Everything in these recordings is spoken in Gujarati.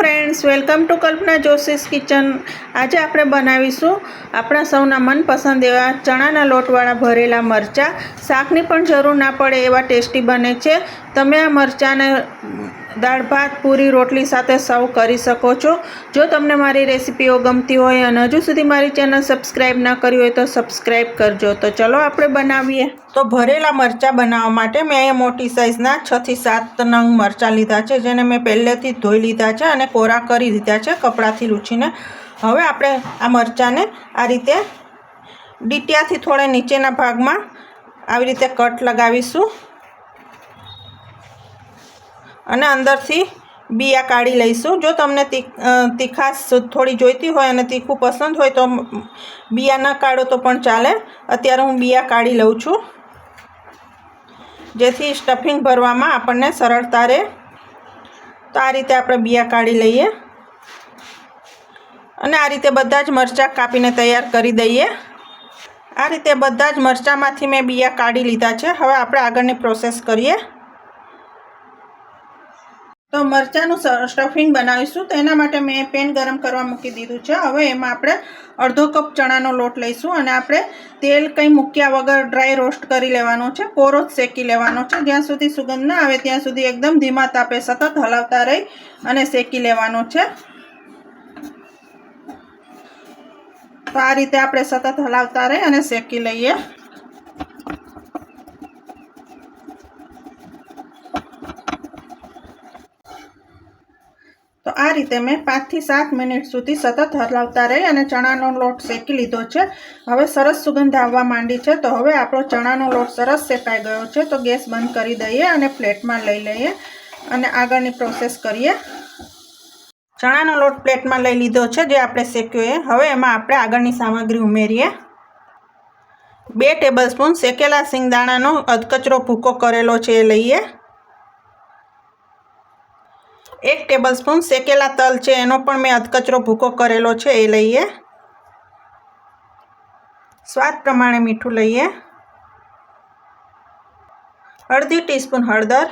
Friends, welcome to Kalpana Joshi's kitchen. આજે આપણે બનાવીશું આપણા સૌના મનપસંદ એવા ચણાના લોટવાળા ભરેલા મરચાં. શાકની પણ જરૂર ના પડે એવા ટેસ્ટી બને છે. તમે આ મરચાંને દાળ ભાત, પૂરી, રોટલી સાથે સર્વ કરી શકો છો. જો તમને મારી રેસીપીઓ ગમતી હોય અને હજુ સુધી મારી ચેનલ સબસ્ક્રાઈબ ના કરી હોય તો સબસ્ક્રાઈબ કરજો. તો ચલો આપણે બનાવીએ. તો ભરેલા મરચાં બનાવવા માટે મેં અહીંયા મોટી સાઇઝના 6 થી 7 નંગ મરચાં લીધા છે, જેને મેં પહેલેથી જ ધોઈ લીધા છે અને કોરા કરી દીધા છે કપડાથી લૂછીને. હવે આપણે આ મરચાંને આ રીતે ડીટિયાથી થોડે નીચેના ભાગમાં આવી રીતે કટ લગાવીશું અને અંદરથી બિયા કાઢી લઈશું. જો તમને તીખાશ થોડી જોઈતી હોય અને તીખું પસંદ હોય તો બિયા ન કાઢો તો પણ ચાલે. અત્યારે હું બિયા કાઢી લઉં છું, જેથી સ્ટફિંગ ભરવામાં આપણને સરળતા રહે. તો આ રીતે આપણે બિયા કાઢી લઈએ અને આ રીતે બધા જ મરચાં કાપીને તૈયાર કરી દઈએ. આ રીતે બધા જ મરચાંમાંથી મેં બિયા કાઢી લીધા છે. હવે આપણે આગળની પ્રોસેસ કરીએ. તો મરચાંનું સ્ટફિંગ બનાવીશું. તો એના માટે મેં પેન ગરમ કરવા મૂકી દીધું છે. હવે એમાં આપણે અડધો કપ ચણાનો લોટ લઈશું અને આપણે તેલ કંઈ મૂક્યા વગર ડ્રાય રોસ્ટ કરી લેવાનો છે. કોરો જ શેકી લેવાનો છે. જ્યાં સુધી સુગંધ ના આવે ત્યાં સુધી એકદમ ધીમા તાપે સતત હલાવતા રહી અને શેકી લેવાનો છે. તો આ રીતે આપણે સતત હલાવતા રહી અને શેકી લઈએ. તો આ રીતે મેં 5 થી 7 મિનિટ સુધી સતત હલાવતા રહી અને ચણાનો લોટ શેકી લીધો છે. હવે સરસ સુગંધ આવવા માંડી છે. તો હવે આપણો ચણાનો લોટ સરસ શેકાઈ ગયો છે. તો ગેસ બંધ કરી દઈએ અને પ્લેટમાં લઈ લઈએ અને આગળની પ્રોસેસ કરીએ. ચણાનો લોટ પ્લેટમાં લઈ લીધો છે જે આપણે શેક્યો એ. હવે એમાં આપણે આગળની સામગ્રી ઉમેરીએ. 2 ટેબલસ્પૂન શેકેલા સિંગદાણાનો અધકચરો ભૂકો કરેલો છે એ લઈએ. 1 ટેબલસ્પૂન શેકેલા તલ છે એનો પણ મેં અધકચરો ભૂકો કરેલો છે એ લઈએ. સ્વાદ પ્રમાણે મીઠું લઈએ. અડધી ટીસ્પૂન હળદર,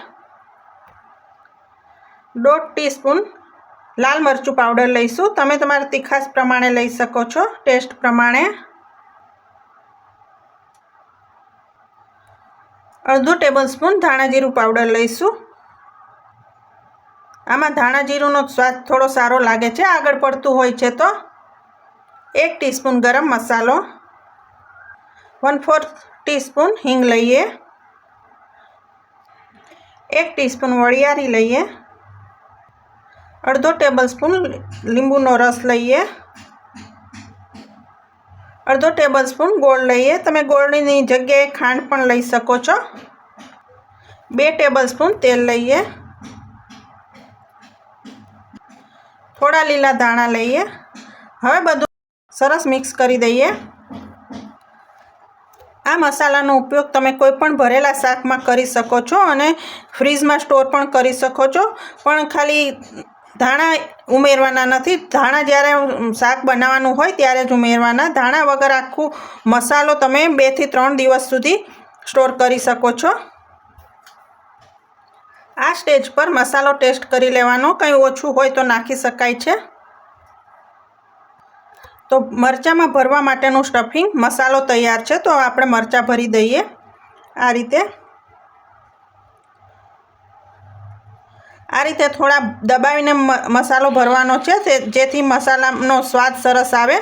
1/2 ટીસ્પૂન લાલ મરચું પાવડર લઈશું. તમે તમારા તીખાશ પ્રમાણે લઈ શકો છો, ટેસ્ટ પ્રમાણે. અડધો ટેબલસ્પૂન ધાણા જીરું પાવડર લઈશું. આમાં ધાણા જીરુંનો સ્વાદ થોડો સારો લાગે છે, આગળ પડતું હોય છે તો. 1 ટીસ્પૂન ગરમ મસાલો, 1/4 ટીસ્પૂન હિંગ લઈએ. 1 ટીસ્પૂન વરિયાળી લઈએ. અડધો ટેબલસ્પૂન લીંબુનો રસ લઈએ. અડધો ટેબલસ્પૂન ગોળ લઈએ. તમે ગોળની જગ્યાએ ખાંડ પણ લઈ શકો છો. 2 ટેબલસ્પૂન તેલ લઈએ. થોડા લીલા ધાણા લઈએ. હવે બધું સરસ મિક્સ કરી દઈએ. આ મસાલાનો ઉપયોગ તમે કોઈ પણ ભરેલા શાકમાં કરી શકો છો અને ફ્રીજમાં સ્ટોર પણ કરી શકો છો. પણ ખાલી ધાણા ઉમેરવાના નથી. ધાણા જ્યારે શાક બનાવવાનું હોય ત્યારે જ ઉમેરવાના. ધાણા વગર આખું મસાલો તમે 2 થી 3 દિવસ સુધી સ્ટોર કરી શકો છો. આ સ્ટેજ પર મસાલો ટેસ્ટ કરી લેવાનો. કંઈ ઓછું હોય તો નાખી શકાય છે. તો મરચાંમાં ભરવા માટેનું સ્ટફિંગ મસાલો તૈયાર છે. તો આપણે મરચાં ભરી દઈએ આ રીતે. આ રીતે થોડા દબાવીને મસાલો ભરવાનો છે, જેથી મસાલાનો સ્વાદ સરસ આવે.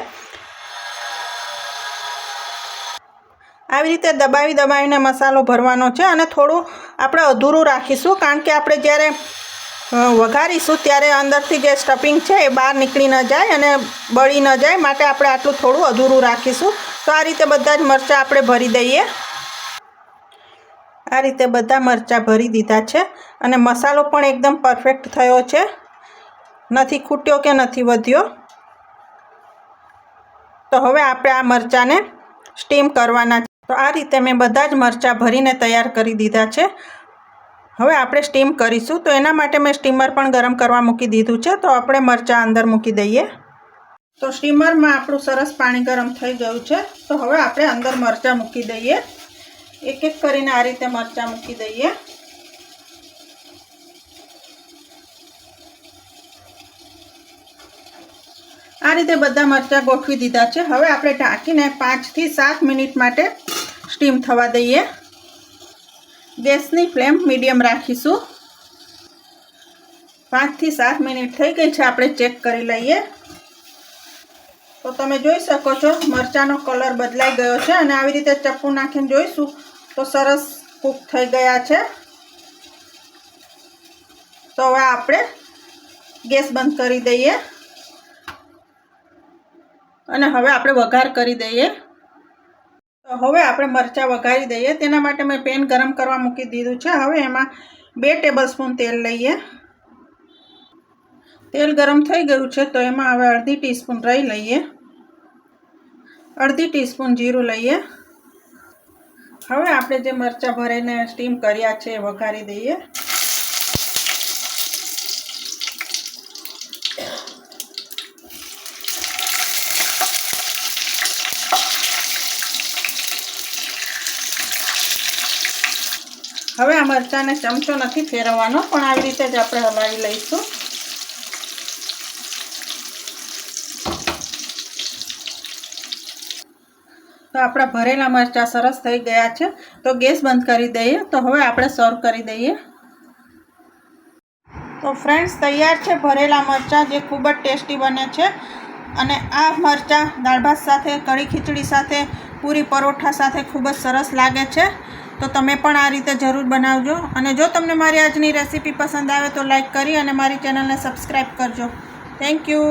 આવી રીતે દબાવીને મસાલો ભરવાનો છે અને થોડું આપણે અધૂરું રાખીશું, કારણ કે આપણે જ્યારે વઘારીશું ત્યારે અંદરથી જે સ્ટફિંગ છે એ બહાર નીકળી ન જાય અને બળી ન જાય, માટે આપણે આટલું થોડું અધૂરું રાખીશું. તો આ રીતે બધા જ મરચાં આપણે ભરી દઈએ. આ રીતે બધા મરચાં ભરી દીધા છે અને મસાલો પણ એકદમ પરફેક્ટ થયો છે, નથી ખૂટ્યો કે નથી વધ્યો. તો હવે આપણે આ મરચાંને સ્ટીમ કરવાના છે. તો આ રીતે મેં બધા જ મરચાં ભરીને તૈયાર કરી દીધા છે. હવે આપણે સ્ટીમ કરીશું. તો એના માટે મેં સ્ટીમર પણ ગરમ કરવા મૂકી દીધું છે. તો આપણે મરચાં અંદર મૂકી દઈએ. તો સ્ટીમરમાં આપણું સરસ પાણી ગરમ થઈ ગયું છે. તો હવે આપણે અંદર મરચાં મૂકી દઈએ. એક એક કરીને આ રીતે મરચાં મૂકી દઈએ. આ રીતે બધા મરચાં ગોઠવી દીધા છે. હવે આપણે ઢાંકીને 5 થી 7 મિનિટ માટે સ્ટીમ થવા દઈએ. ગેસની ફ્લેમ મીડિયમ રાખીશું. 5 થી 7 મિનિટ થઈ ગઈ છે. આપણે ચેક કરી લઈએ. તો તમે જોઈ શકો છો મરચાંનો કલર બદલાઈ ગયો છે અને આવી રીતે ચપ્પુ નાખીને જોઈશું તો સરસ કૂક થઈ ગયા છે. તો હવે આપણે ગેસ બંધ કરી દઈએ અને હવે આપણે વઘાર કરી દઈએ. તો હવે આપણે મરચાં વઘારી દઈએ. તેના માટે મેં પેન ગરમ કરવા મૂકી દીધું છે. હવે એમાં 2 ટેબલસ્પૂન તેલ લઈએ. તેલ ગરમ થઈ ગયું છે તો એમાં હવે અડધી ટીસ્પૂન રાઈ લઈએ, અડધી ટીસ્પૂન જીરું લઈએ. હવે આપણે જે મરચાં ભરીને સ્ટીમ કર્યા છે એ વઘારી દઈએ. હવે આ મરચાંને ચમચો નથી ફેરવવાનો, પણ આવી રીતે જ આપણે હલાવી લઈશું. તો આપણા ભરેલા મરચાં સરસ થઈ ગયા છે. તો ગેસ બંધ કરી દઈએ. તો હવે આપણે સર્વ કરી દઈએ. તો ફ્રેન્ડ્સ, તૈયાર છે ભરેલા મરચાં, જે ખૂબ જ ટેસ્ટી બને છે. અને આ મરચાં દાળ ભાત સાથે, કઢી ખીચડી સાથે, પૂરી પરોઠા સાથે ખૂબ જ સરસ લાગે છે. તો તમે પણ આ રીતે જરૂર બનાવજો. અને જો તમને મારી આજની રેસીપી પસંદ આવે તો લાઈક કરી અને મારી ચેનલને સબસ્ક્રાઈબ કરજો. Thank you.